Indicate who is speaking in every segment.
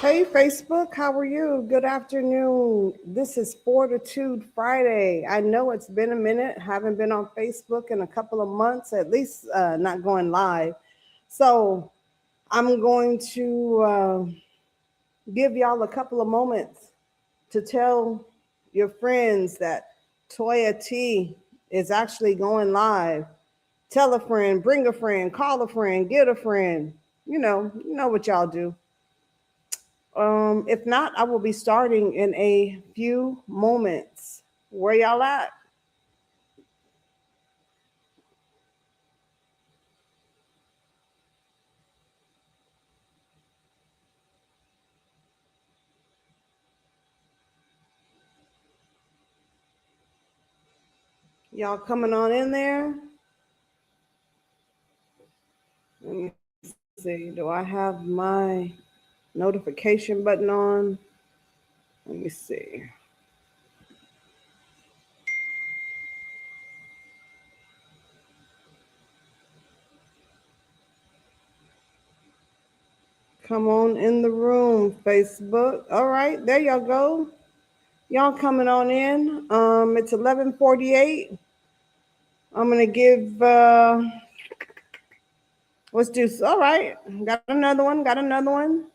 Speaker 1: Hey Facebook, how are you? Good afternoon. This is Fortitude Friday. I know it's been a minute. Haven't been on Facebook in a couple of months, at least not going live. So I'm going to give y'all a couple of moments to tell your friends that Toya T is actually going live. Tell a friend, bring a friend, call a friend, get a friend. You know what y'all do. If not, I will be starting in a few moments. Where y'all at? Y'all coming on in there? Let me see. Do I have my notification button on? Let me see. Come on in the room, Facebook. All right, there y'all go. Y'all coming on in. It's 11:48. I'm gonna give. Let's do. All right, got another one. Got another one.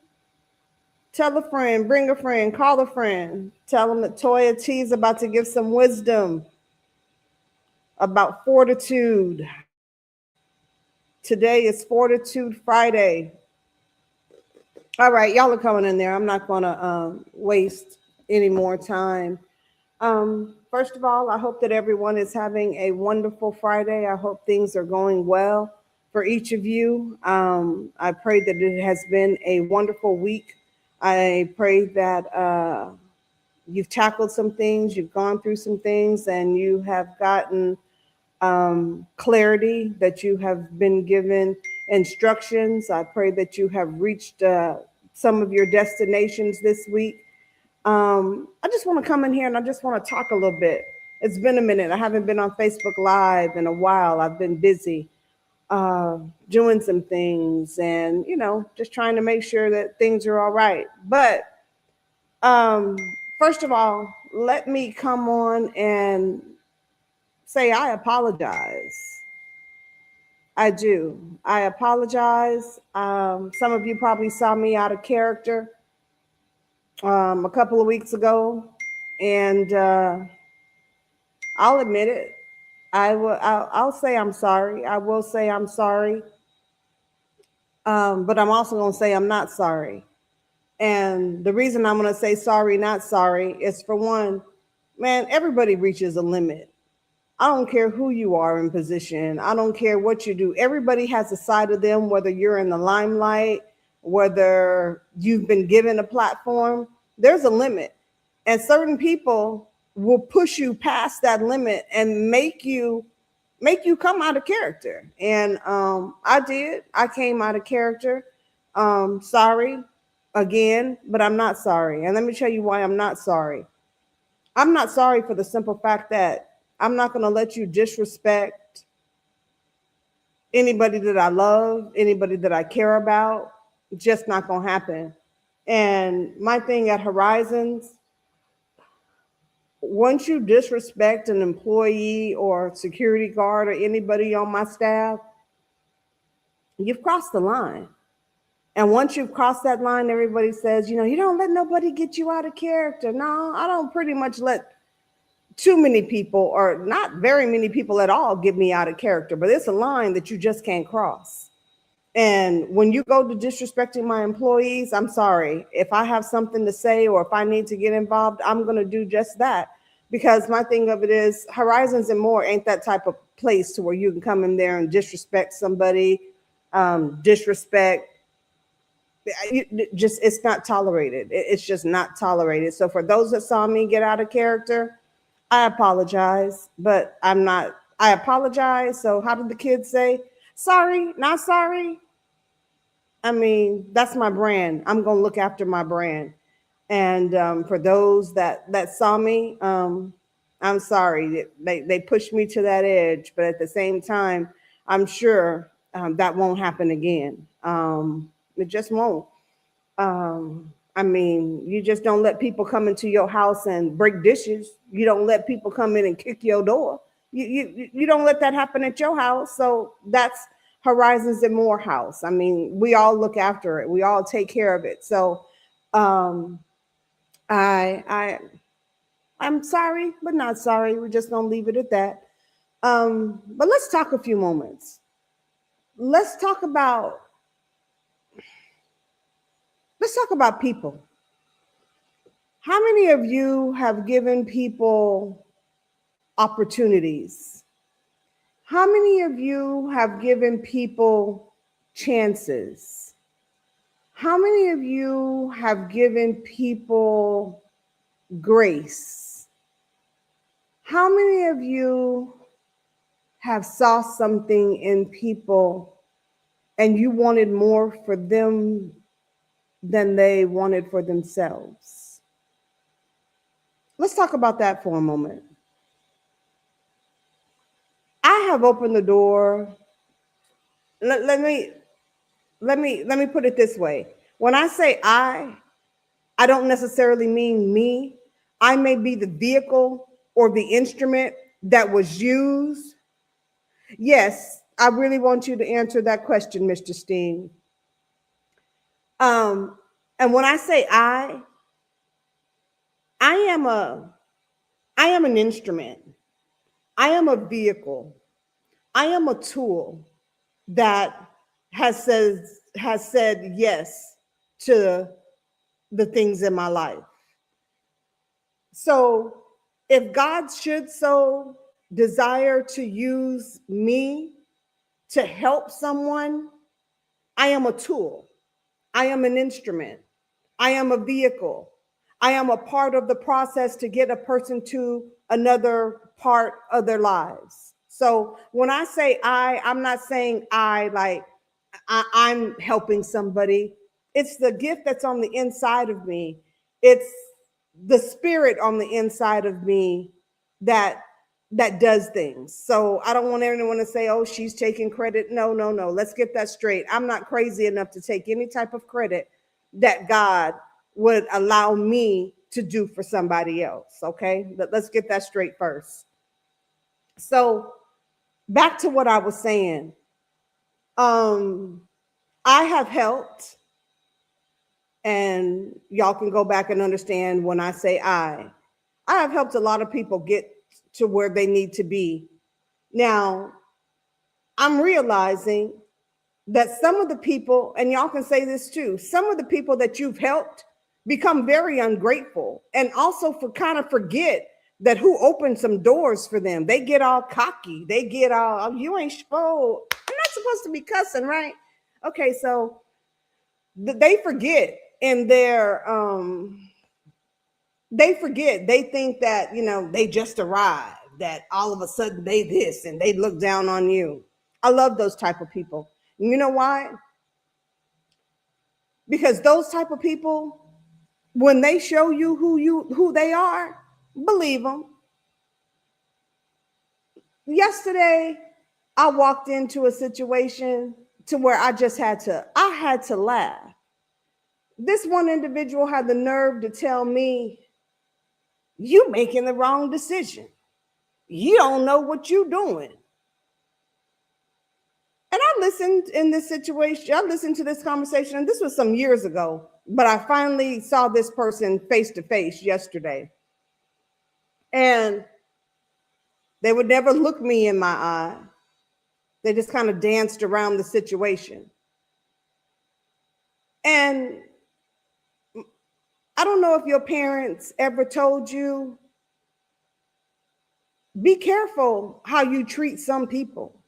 Speaker 1: Tell a friend, bring a friend, call a friend. Tell them that Toya T is about to give some wisdom about fortitude. Today is Fortitude Friday. All right, y'all are coming in there. I'm not going to waste any more time. First of all, I hope that everyone is having a wonderful Friday. I hope things are going well for each of you. I pray that it has been a wonderful week. I pray that you've tackled some things, you've gone through some things, and you have gotten clarity, that you have been given instructions. I pray that you have reached some of your destinations this week. I just want to come in here and I just want to talk a little bit. It's been a minute. I haven't been on Facebook Live in a while. I've been busy uh, doing some things and, just trying to make sure that things are all right. But um, first of all, let me come on and say I apologize. I do. I apologize. Some of you probably saw me out of character a couple of weeks ago, and I'll admit it. I'll say I'm sorry. I will say I'm sorry, but I'm also going to say I'm not sorry. And the reason I'm going to say sorry, not sorry, is for one, man, everybody reaches a limit. I don't care who you are in position. I don't care what you do. Everybody has a side of them, whether you're in the limelight, whether you've been given a platform, there's a limit. And certain people will push you past that limit and make you come out of character. And I did. I came out of character. Sorry again, but I'm not sorry. And let me tell you why I'm not sorry. I'm not sorry for the simple fact that I'm not going to let you disrespect anybody that I love, anybody that I care about. It's just not going to happen. And my thing at Horizons, once you disrespect an employee or security guard or anybody on my staff, you've crossed the line. And once you've crossed that line, everybody says, you don't let nobody get you out of character. No, I don't pretty much let too many people, or not very many people at all, get me out of character, but it's a line that you just can't cross. And when you go to disrespecting my employees, I'm sorry. If I have something to say or if I need to get involved, I'm going to do just that. Because my thing of it is, Horizons and More ain't that type of place to where you can come in there and disrespect somebody, disrespect. Just, it's not tolerated. It's just not tolerated. So for those that saw me get out of character, I apologize, but I'm not. I apologize. So how did the kids say? Sorry, not sorry. I mean, that's my brand. I'm gonna look after my brand. And for those that saw me, I'm sorry. They pushed me to that edge, but at the same time, I'm sure that won't happen again. It just won't. I mean, you just don't let people come into your house and break dishes. You don't let people come in and kick your door. You don't let that happen at your house. So that's Horizons and More house. I mean, we all look after it. We all take care of it. So um, I I'm sorry, but not sorry. We're just gonna leave it at that. But let's talk a few moments. Let's talk about let's talk about people. How many of you have given people opportunities? How many of you have given people chances? How many of you have given people grace? How many of you have saw something in people and you wanted more for them than they wanted for themselves? Let's talk about that for a moment. I have opened the door. Let me put it this way. When I say I don't necessarily mean me. I may be the vehicle or the instrument that was used. Yes, I really want you to answer that question, Mr. Steen. Um, and when I say I am I am an instrument. I am a vehicle. I am a tool that has said yes to the things in my life. So if God should so desire to use me to help someone, I am a tool. I am an instrument. I am a vehicle. I am a part of the process to get a person to another part of their lives. So when I say I'm not saying I like I'm helping somebody. It's the gift that's on the inside of me. It's the spirit on the inside of me that does things. So I don't want anyone to say, "Oh, she's taking credit." No, no, no. Let's get that straight. I'm not crazy enough to take any type of credit that God would allow me to do for somebody else. Okay, let's get that straight first. So back to what I was saying. Um, I have helped, and y'all can go back and understand when I say I have helped a lot of people get to where they need to be. Now, I'm realizing that some of the people, and y'all can say this too, some of the people that you've helped become very ungrateful and also for kind of forget that who opened some doors for them. They get all cocky. They get all, "Oh, you ain't supposed, I'm not supposed to be cussing, right?" Okay, so they forget in their they forget, they think that they just arrived, that all of a sudden they this and they look down on you. I love those type of people. And you know why? Because those type of people, when they show you who they are, believe them. Yesterday I walked into a situation to where I had to laugh. This one individual had the nerve to tell me, "You making the wrong decision. You don't know what you're doing." And I listened in this situation, I listened to this conversation, and this was some years ago, but I finally saw this person face to face yesterday. And they would never look me in my eye. They just kind of danced around the situation. And I don't know if your parents ever told you, be careful how you treat some people.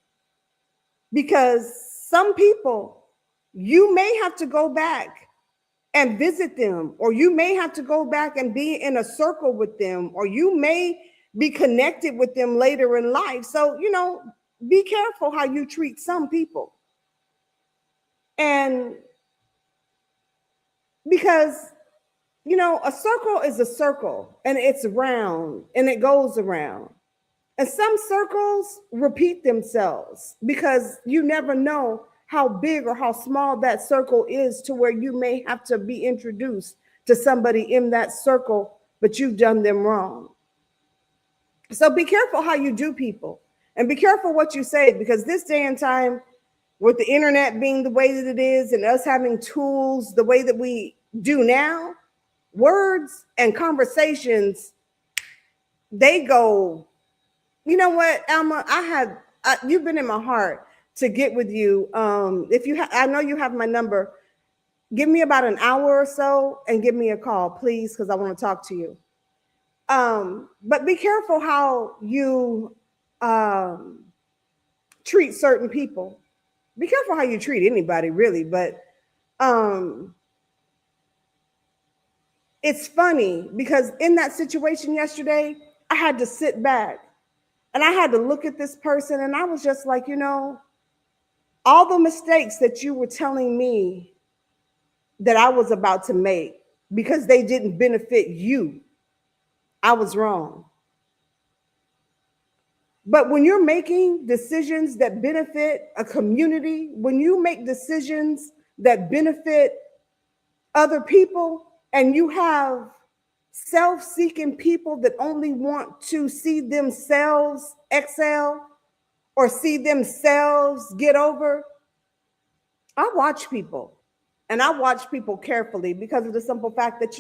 Speaker 1: Because some people, you may have to go back and visit them, or you may have to go back and be in a circle with them, or you may be connected with them later in life. So, be careful how you treat some people. And because, a circle is a circle and it's round and it goes around. And some circles repeat themselves because you never know how big or how small that circle is to where you may have to be introduced to somebody in that circle, but you've done them wrong. So be careful how you do people, and be careful what you say, because this day and time, with the internet being the way that it is and us having tools the way that we do now, words and conversations, they go, you know what, Alma, you've been in my heart to get with you. If you I know you have my number. Give me about an hour or so and give me a call, please, because I want to talk to you. But be careful how you treat certain people. Be careful how you treat anybody, really. But it's funny because in that situation yesterday, I had to sit back and I had to look at this person, and I was just like, all the mistakes that you were telling me that I was about to make because they didn't benefit you, I was wrong. But when you're making decisions that benefit a community, when you make decisions that benefit other people, and you have self-seeking people that only want to see themselves excel or see themselves get over, I watch people, and I watch people carefully because of the simple fact that,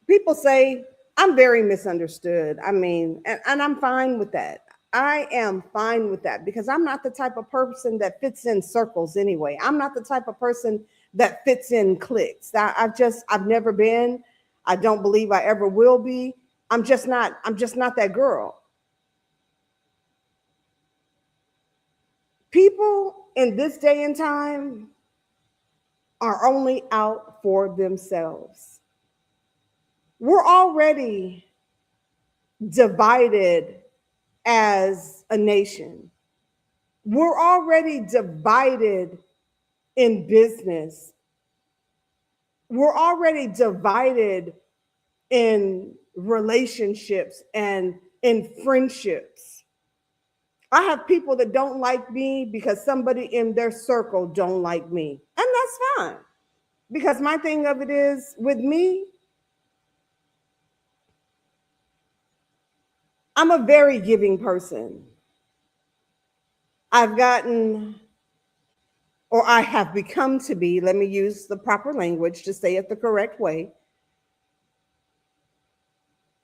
Speaker 1: people say I'm very misunderstood. I mean, and I'm fine with that. I am fine with that because I'm not the type of person that fits in circles anyway. I'm not the type of person that fits in cliques. I've never been. I don't believe I ever will be. I'm just not that girl. People in this day and time are only out for themselves. We're already divided as a nation. We're already divided in business. We're already divided in relationships and in friendships. I have people that don't like me because somebody in their circle don't like me. And that's fine. Because my thing of it is, with me, I'm a very giving person. I've gotten, or I have become to be, let me use the proper language to say it the correct way.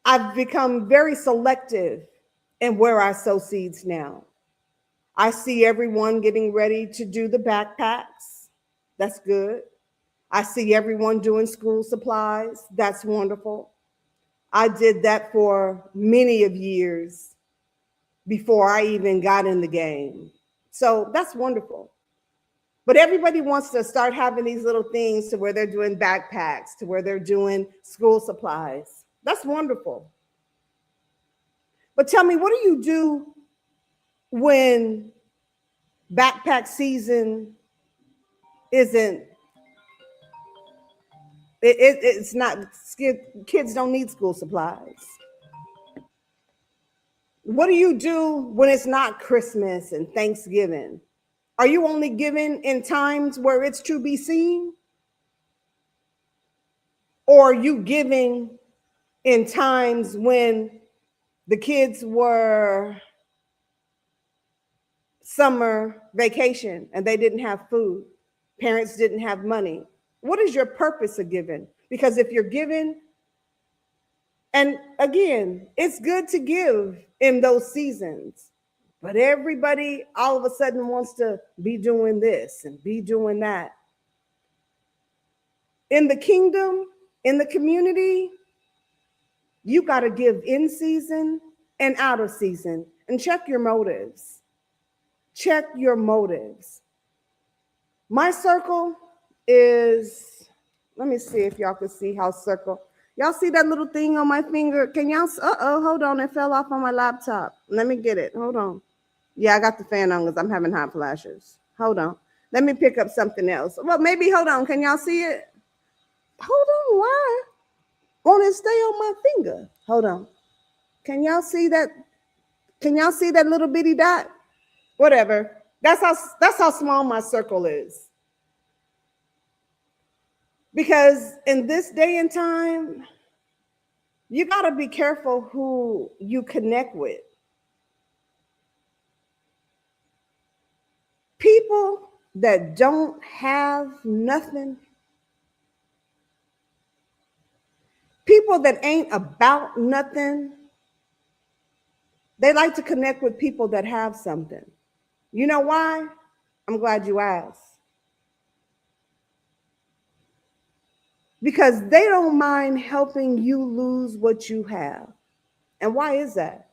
Speaker 1: I've become very selective in where I sow seeds now. I see everyone getting ready to do the backpacks. That's good. I see everyone doing school supplies. That's wonderful. I did that for many of years before I even got in the game. So that's wonderful. But everybody wants to start having these little things to where they're doing backpacks, to where they're doing school supplies. That's wonderful. But tell me, what do you do when backpack season isn't, it's not, kids don't need school supplies? What do you do when it's not Christmas and Thanksgiving? Are you only giving in times where it's to be seen? Or are you giving in times when the kids were summer vacation and they didn't have food, parents didn't have money? What is your purpose of giving? Because if you're giving, and again, it's good to give in those seasons, but everybody all of a sudden wants to be doing this and be doing that. In the kingdom, in the community, you got to give in season and out of season, and check your motives. Check your motives. My circle is, let me see if y'all can see how circle. Y'all see that little thing on my finger? Can y'all, hold on, it fell off on my laptop. Let me get it, hold on. Yeah, I got the fan on because I'm having hot flashes. Hold on, let me pick up something else. Well, maybe, hold on, can y'all see it? Hold on, why won't it stay on my finger? Hold on. Can y'all see that? Can y'all see that little bitty dot? Whatever. That's how small my circle is. Because in this day and time, you got to be careful who you connect with. People that don't have nothing, people that ain't about nothing, they like to connect with people that have something. You know why? I'm glad you asked. Because they don't mind helping you lose what you have. And why is that?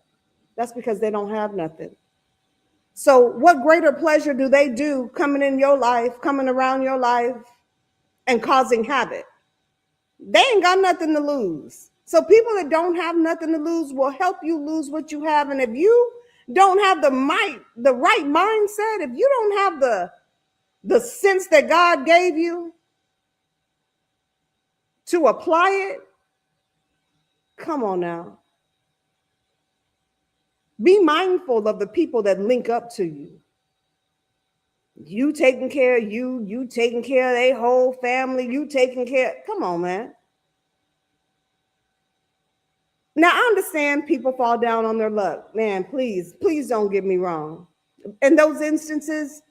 Speaker 1: That's because they don't have nothing. So, what greater pleasure do they do coming in your life, coming around your life, and causing havoc? They ain't got nothing to lose. So, people that don't have nothing to lose will help you lose what you have. And if you don't have the right mindset, if you don't have the sense that God gave you to apply it, come on now. Be mindful of the people that link up to you. You taking care of you taking care of their whole family, you taking care. Come on, man. Now, I understand people fall down on their luck. Man, please don't get me wrong. In those instances,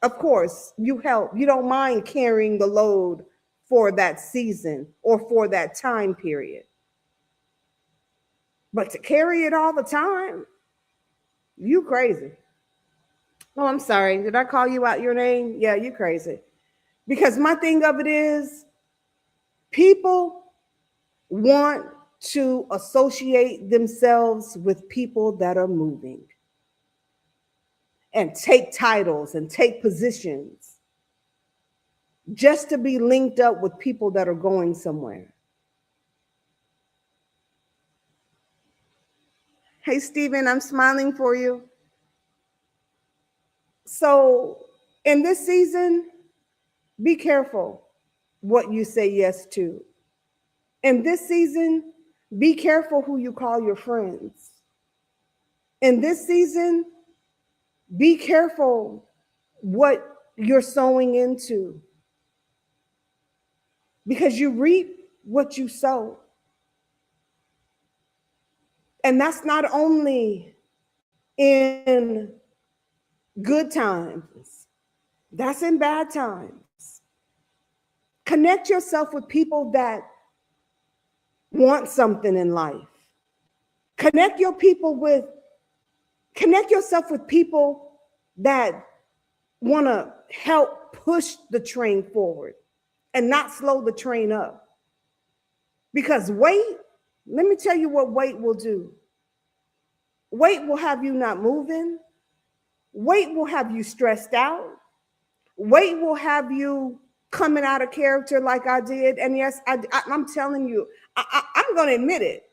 Speaker 1: of course, you help. You don't mind carrying the load for that season or for that time period. But to carry it all the time, you crazy. Oh, I'm sorry. Did I call you out your name? Yeah, you crazy. Because my thing of it is, people want to associate themselves with people that are moving and take titles and take positions just to be linked up with people that are going somewhere. Hey, Stephen, I'm smiling for you. So, in this season, be careful what you say yes to. In this season, be careful who you call your friends. In this season, be careful what you're sowing into, because you reap what you sow. And that's not only in good times, that's in bad times. Connect yourself with people that want something in life. Connect yourself with people that want to help push the train forward and not slow the train up. Because weight, let me tell you what weight will do. Weight will have you not moving. Weight will have you stressed out. Weight will have you coming out of character like I did. And yes, I'm telling you, I'm going to admit it.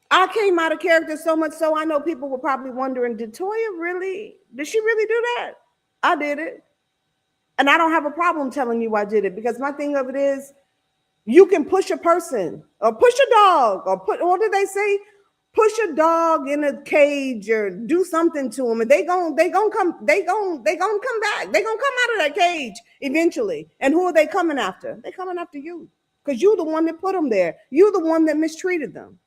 Speaker 1: I came out of character so much so I know people were probably wondering, did she really do that? I did it. And I don't have a problem telling you I did it, because my thing of it is, you can push a person or push a dog or what do they say? Push a dog in a cage or do something to them, and they gonna come back. They gonna come out of that cage eventually. And who are they coming after? They're coming after you, because you're the one that put them there. You're the one that mistreated them.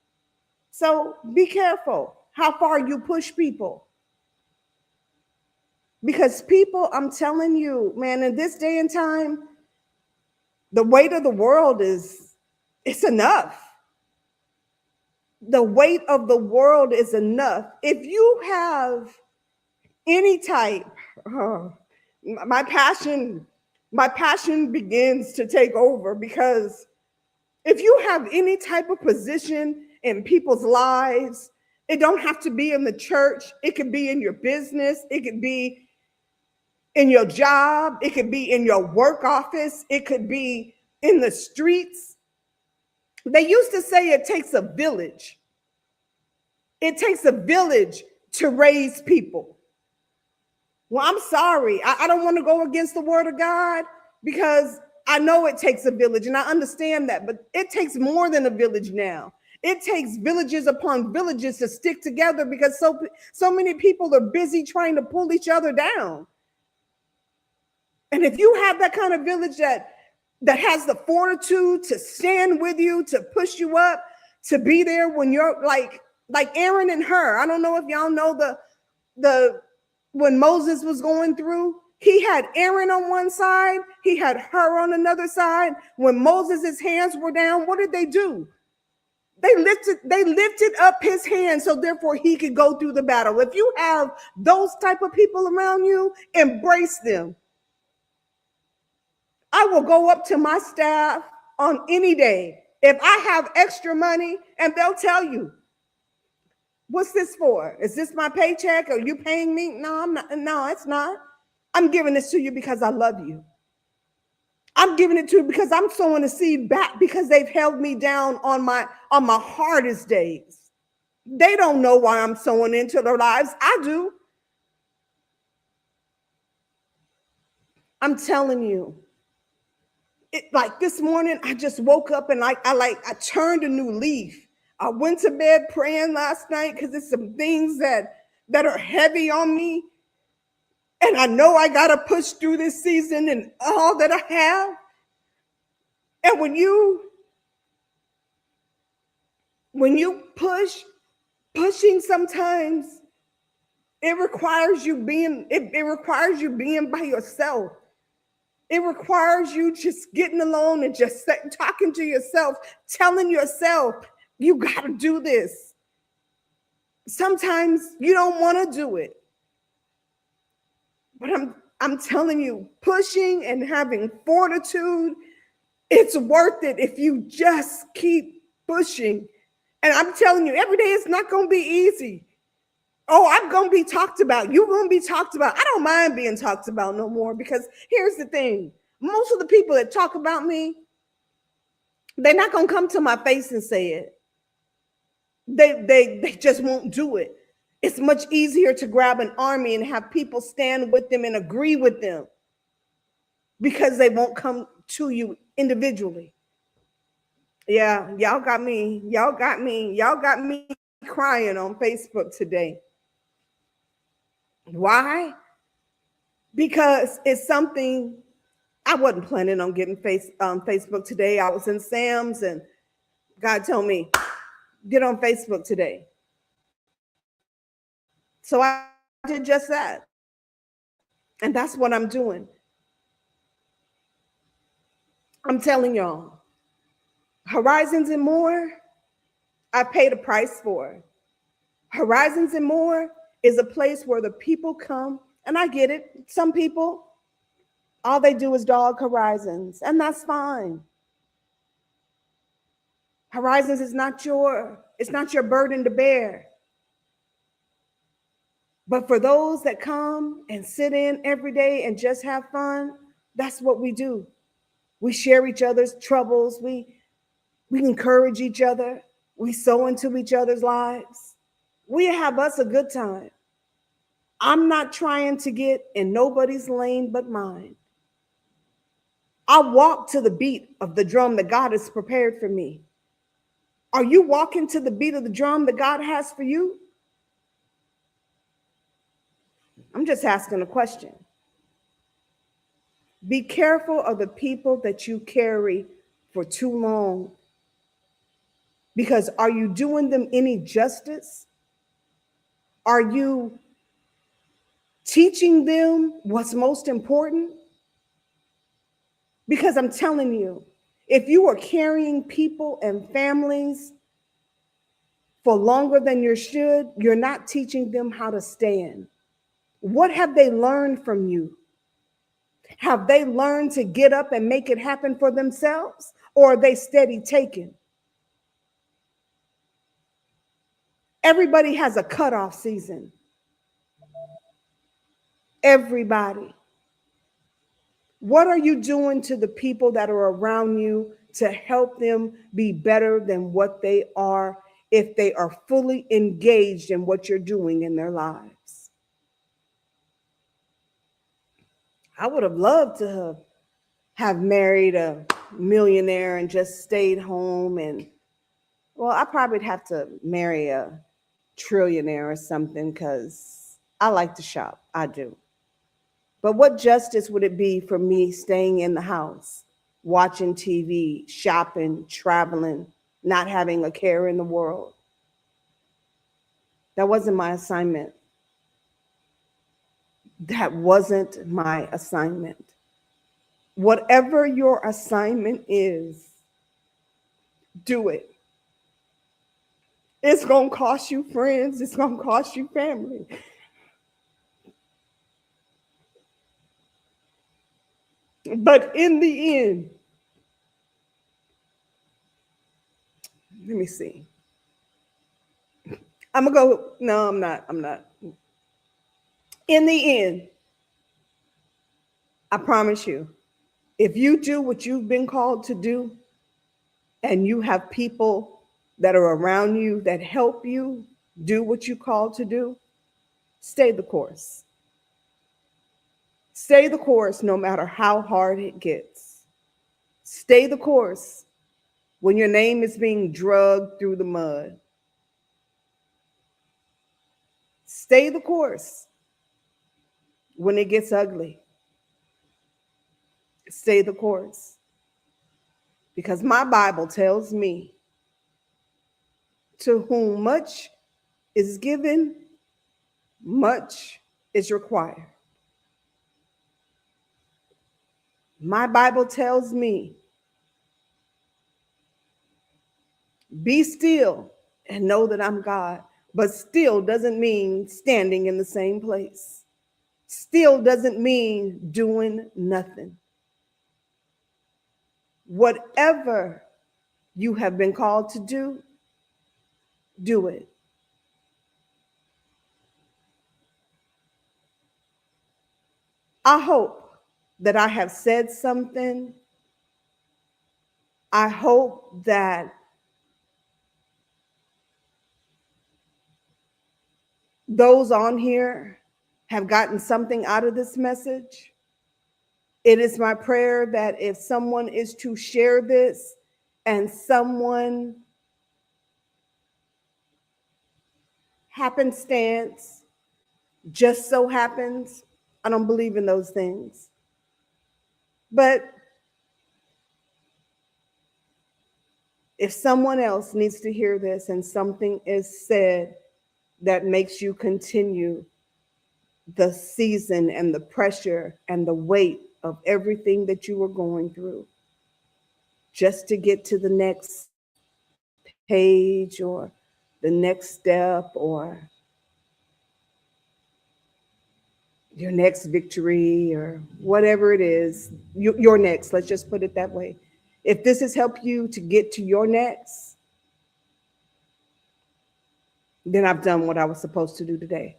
Speaker 1: So be careful how far you push people. Because people, I'm telling you, man, in this day and time, the weight of the world it's enough. The weight of the world is enough. If you have any type, my passion begins to take over, because if you have any type of position in people's lives, it don't have to be in the church. It could be in your business. It could be in your job. It could be in your work office. It could be in the streets. They used to say it takes a village. It takes a village to raise people. Well, I'm sorry. I don't want to go against the word of God, because I know it takes a village and I understand that, but it takes more than a village now. It takes villages upon villages to stick together, because so many people are busy trying to pull each other down. And if you have that kind of village that that has the fortitude to stand with you, to push you up, to be there when you're like Aaron and Hur. I don't know if y'all know the when Moses was going through, he had Aaron on one side, he had Hur on another side. When Moses' hands were down, what did they do? They lifted up his hand so therefore he could go through the battle. If you have those type of people around you, embrace them. I will go up to my staff on any day if I have extra money, and they'll tell you, what's this for? Is this my paycheck? Are you paying me? No, I'm not. No, it's not. I'm giving this to you because I love you. I'm giving it to you because I'm sowing a seed back because they've held me down on my hardest days. They don't know why I'm sowing into their lives. I do. I'm telling you. Like this morning, I just woke up and I turned a new leaf. I went to bed praying last night because there's some things that are heavy on me. And I know I got to push through this season and all that I have. And when you pushing sometimes it requires you being by yourself. It requires you just getting alone and just talking to yourself, telling yourself, you got to do this. Sometimes you don't want to do it. But I'm telling you, pushing and having fortitude, it's worth it if you just keep pushing. And I'm telling you, every day it's not going to be easy. Oh, I'm going to be talked about. You're going to be talked about. I don't mind being talked about no more because here's the thing. Most of the people that talk about me, they're not going to come to my face and say it. They just won't do it. It's much easier to grab an army and have people stand with them and agree with them because they won't come to you individually. Yeah, y'all got me crying on Facebook today. Why? Because it's something I wasn't planning on getting Facebook today. I was in Sam's and God told me, get on Facebook today. So I did just that. And that's what I'm doing. I'm telling y'all, Horizons and More, I paid a price for. Horizons and More is a place where the people come, and I get it. Some people, all they do is dog Horizons, and that's fine. Horizons is not your burden to bear. But for those that come and sit in every day and just have fun, that's what we do. We share each other's troubles. We encourage each other. We sow into each other's lives. We have us a good time. I'm not trying to get in nobody's lane but mine. I walk to the beat of the drum that God has prepared for me. Are you walking to the beat of the drum that God has for you? I'm just asking a question. Be careful of the people that you carry for too long. Because are you doing them any justice? Are you teaching them what's most important? Because I'm telling you, if you are carrying people and families for longer than you should, you're not teaching them how to stand. What have they learned from you? Have they learned to get up and make it happen for themselves? Or are they steady taking? Everybody has a cutoff season. Everybody. What are you doing to the people that are around you to help them be better than what they are if they are fully engaged in what you're doing in their lives? I would have loved to have married a millionaire and just stayed home. And well, I probably would have to marry a trillionaire or something because I like to shop. I do. But what justice would it be for me staying in the house? watching TV, shopping, traveling, not having a care in the world. That wasn't my assignment. That wasn't my assignment. Whatever your assignment is, do it. It's going to cost you friends. It's going to cost you family. But in the end, let me see. I'm going to go. No, I'm not. In the end, I promise you, if you do what you've been called to do, and you have people that are around you that help you do what you called to do, stay the course. Stay the course no matter how hard it gets. Stay the course when your name is being dragged through the mud. Stay the course when it gets ugly. Stay the course. Because my Bible tells me, to whom much is given, much is required. My Bible tells me, be still and know that I'm God. But still doesn't mean standing in the same place. Still doesn't mean doing nothing. Whatever you have been called to do, do it. I hope that I have said something. I hope that those on here have gotten something out of this message. It is my prayer that if someone is to share this and someone happenstance just so happens, I don't believe in those things. But if someone else needs to hear this and something is said that makes you continue the season and the pressure and the weight of everything that you were going through just to get to the next page or the next step or your next victory or whatever it is, your next, let's just put it that way. If this has helped you to get to your next, then I've done what I was supposed to do today.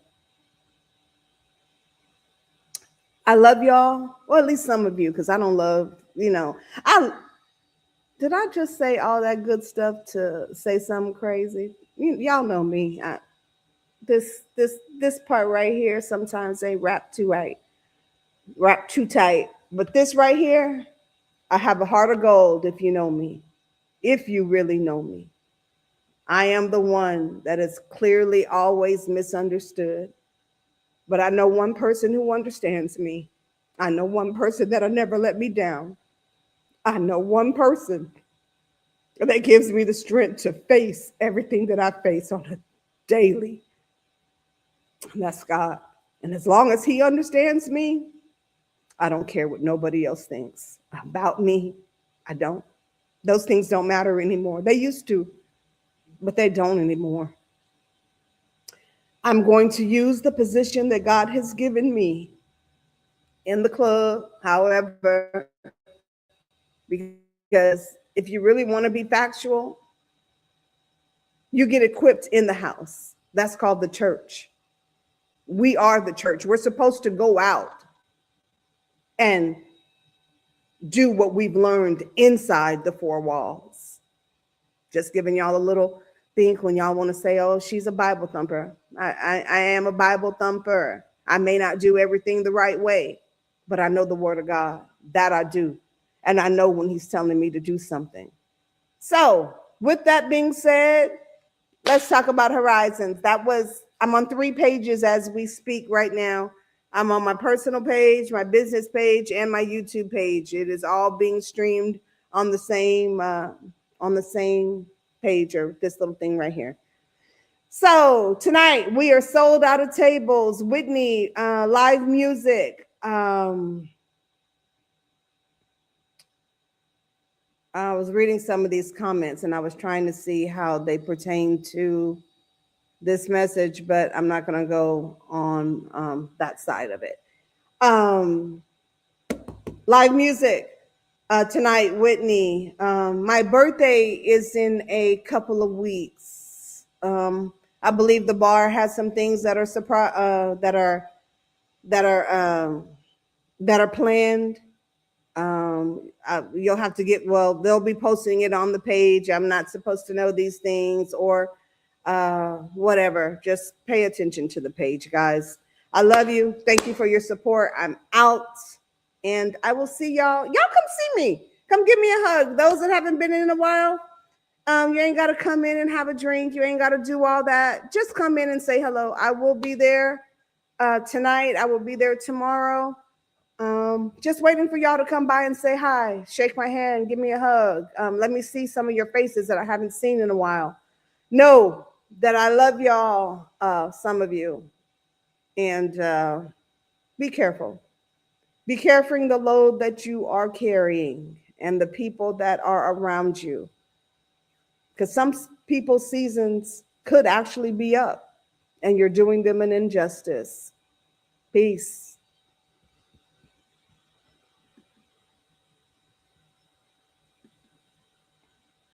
Speaker 1: I love y'all, or at least some of you, because I don't love, did I just say all that good stuff to say something crazy? Y'all know me. This part right here, sometimes they wrap too tight. But this right here, I have a heart of gold if you know me, if you really know me. I am the one that is clearly always misunderstood. But I know one person who understands me. I know one person that'll never let me down. I know one person that gives me the strength to face everything that I face on a daily. And that's God. And as long as he understands me, I don't care what nobody else thinks about me. I don't. Those things don't matter anymore. They used to, but they don't anymore. I'm going to use the position that God has given me in the club, however, because if you really want to be factual, you get equipped in the house. That's called the church. We are the church. We're supposed to go out and do what we've learned inside the four walls. Just giving y'all a little think when y'all want to say, oh, she's a Bible thumper. I am a Bible thumper. I may not do everything the right way, but I know the word of God. That I do. And I know when he's telling me to do something. So with that being said, let's talk about Horizons. I'm on 3 pages as we speak right now. I'm on my personal page, my business page, and my YouTube page. It is all being streamed on the same page, or this little thing right here. So tonight we are sold out of tables. Whitney, live music. I was reading some of these comments and I was trying to see how they pertain to this message, but I'm not going to go on that side of it. Live music tonight, Whitney. My birthday is in a couple of weeks. I believe the bar has some things that are that are planned. You'll have to they'll be posting it on the page. I'm not supposed to know these things or whatever. Just pay attention to the page, guys. I love you. Thank you for your support. I'm out, and I will see y'all. Y'all come see me. Come give me a hug. Those that haven't been in a while, you ain't got to come in and have a drink. You ain't got to do all that. Just come in and say hello. I will be there tonight. I will be there tomorrow. Just waiting for y'all to come by and say hi, shake my hand, give me a hug. Let me see some of your faces that I haven't seen in a while. Know that I love y'all, some of you, and be careful. Be careful the load that you are carrying and the people that are around you, because some people's seasons could actually be up and you're doing them an injustice. Peace.